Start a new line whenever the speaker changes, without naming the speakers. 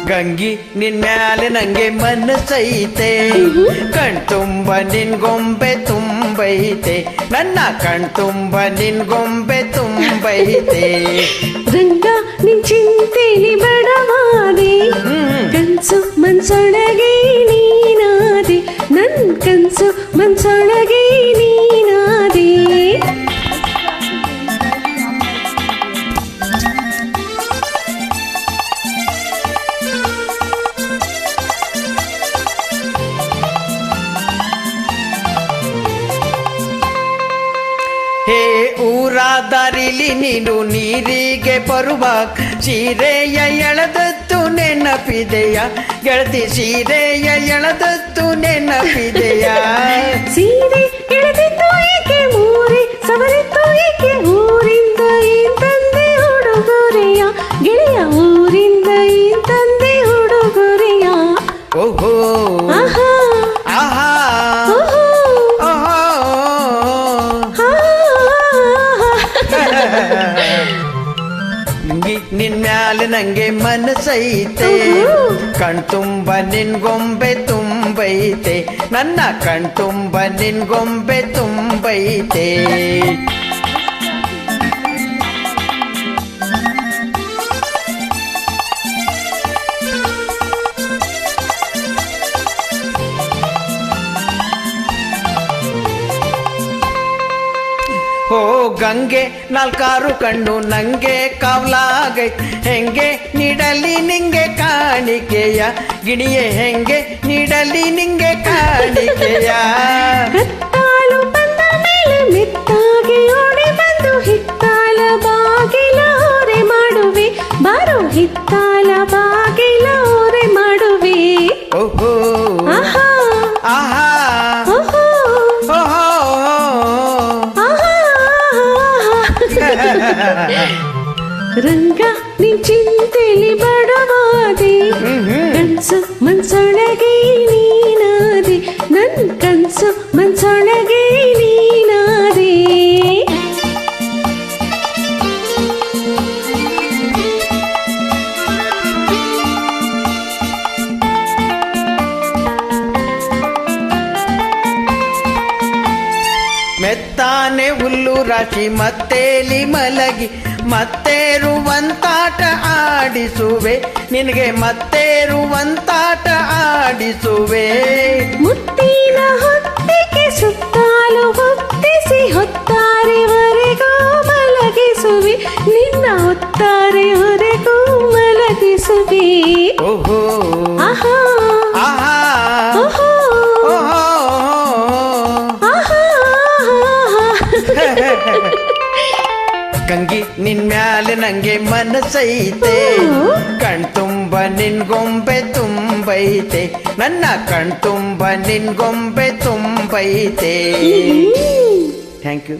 ಗಂಗಿ ನಿನ್ ಮ್ಯಾಲೆ ನಂಗೆ ಮನಸ್ಸೈತೆ, ಕಣ್ತುಂಬ ನಿನ್ ಗೊಂಬೆ ತುಂಬೈತೆ, ನನ್ನ ಕಣ್ತುಂಬ ನಿನ್ ಗೊಂಬೆ ತುಂಬೈತೆ.
ರಂಗ ನಿನ್ ಚಿಂತೆಲಿ ಬಡವಾದೆ, ಕನ್ಸು ಮನ್ಸೊಳಗೆ ನೀನಾದೆ, ನನ್ ಕನ್ಸು ಮನ್ಸೊಳಗೆ ನೀನಾದೆ.
ಹೇ ಊರ ದಾರಿಲಿ ನೀನು ನೀರಿಗೆ ಬರುವಾಗ ಸೀರೆಯ ಎಳೆದತ್ತು ನೆನಪಿದೆಯ ಗೆಳತಿ, ಸೀರೆಯ ಎಳೆದತ್ತು ನೆನಪಿದೆಯ.
ಸೀರೆ ಎಳೆದಿತ್ತು ಏಕೆ ಮೂರೆ ಸವರಿತ್ತು ಏಕೆ ಊರಿಂದ ತಂದೆ ಹುಡುಗೊರೆಯ ಗೆಳೆಯ, ಊರಿಂದ ತಂದೆ ಹುಡುಗೊರೆಯ.
ಓಹೋ
ಆಹಾ
ಆಹಾ
ಓಹೋ
ನಿನ್ ಮ್ಯಾಲೆ ನಂಗೆ ಮನಸ್ಸೈತೆ, ಕಣ್ತುಂಬ ನಿನ್ ಗೊಂಬೆ ತುಂಬೈತೆ, ನನ್ನ ಕಣ್ತುಂಬ ನಿನ್ ಗೊಂಬೆ ತುಂಬೈತೆ. ಓ ಗಂಗೆ ನಾಲ್ಕಾರು ಕಣ್ಣು ನಂಗೆ ಕಾವಲಾಗೈ, ಹೆಂಗೆ ನೀಡಲಿ ನಿಂಗೆ ಕಾಣಿಕೆಯ ಗಿಣಿಯೇ, ಹೆಂಗೆ ನೀಡಲಿ ನಿಂಗೆ ಕಾಣಿಕೆಯ.
ಕತ್ತಾಲು ಬಂದ ಮೇಲೆ ಮೆತ್ತಾಗಿ ಓಡಿ ಬಂದು ಹಿತ್ತಾಲ ಬಾಗಿಲ ಓರೆ ಮಾಡುವೆ, ಬಾರೋ ಹಿತ್ತಾಲ ಬಾಗಿಲ ಓರೆ ಮಾಡುವೆ.
ಓಹೋ
ಆಹಾ
ಆಹಾ
ಓಹೋ
ಓಹೋ
ರಂಗ ನಿನ್ ಚಿಂತೆಲಿ ಬಡವಾದೆ, ಕನ್ಸು ಮನ್ಸೊಳಗೆ ನೀನಾದೆ, ನನ್ ಕನ್ಸು ಮನ್ಸೊಳಗೆ ನೀನಾದೆ.
ಮೆತ್ತಾನೆ ಹುಲ್ಲು ರಾಶಿ ಮತ್ತೇಲಿ ಮಲಗಿ ಮತ್ತೇರುವಂತಾಟ ಆಡಿಸುವೆ, ನಿನಗೆ ಮತ್ತೇರುವಂತಾಟ ಆಡಿಸುವೆ.
ಮುತ್ತಿನ ಹೊತ್ತಿಗೆ ಸುತ್ತಾಲು ಹೊತ್ತಿಸಿ ಹೊತ್ತಾರೆವರೆಗೂ ಮಲಗಿಸುವೆ, ನಿನ್ನ ಹೊತ್ತಾರೆವರೆಗೂ ಮಲಗಿಸುವೆ.
ಓಹೋ
ಆಹಾ
ಆಹಾ
ಓಹೋ
ಓಹೋ
ಆಹಾ
ಗಂಗಿ ನಿನ್ ಮ್ಯಾಲೆ ನಂಗೆ ಮನಸ್ಸೈತೆ, ಕಣ್ತುಂಬ ನಿನ್ ಗೊಂಬೆ ತುಂಬೈತೆ, ನನ್ನ ಕಣ್ತುಂಬ ನಿನ್ ಗೊಂಬೆ ತುಂಬೈತೆ. Thank you.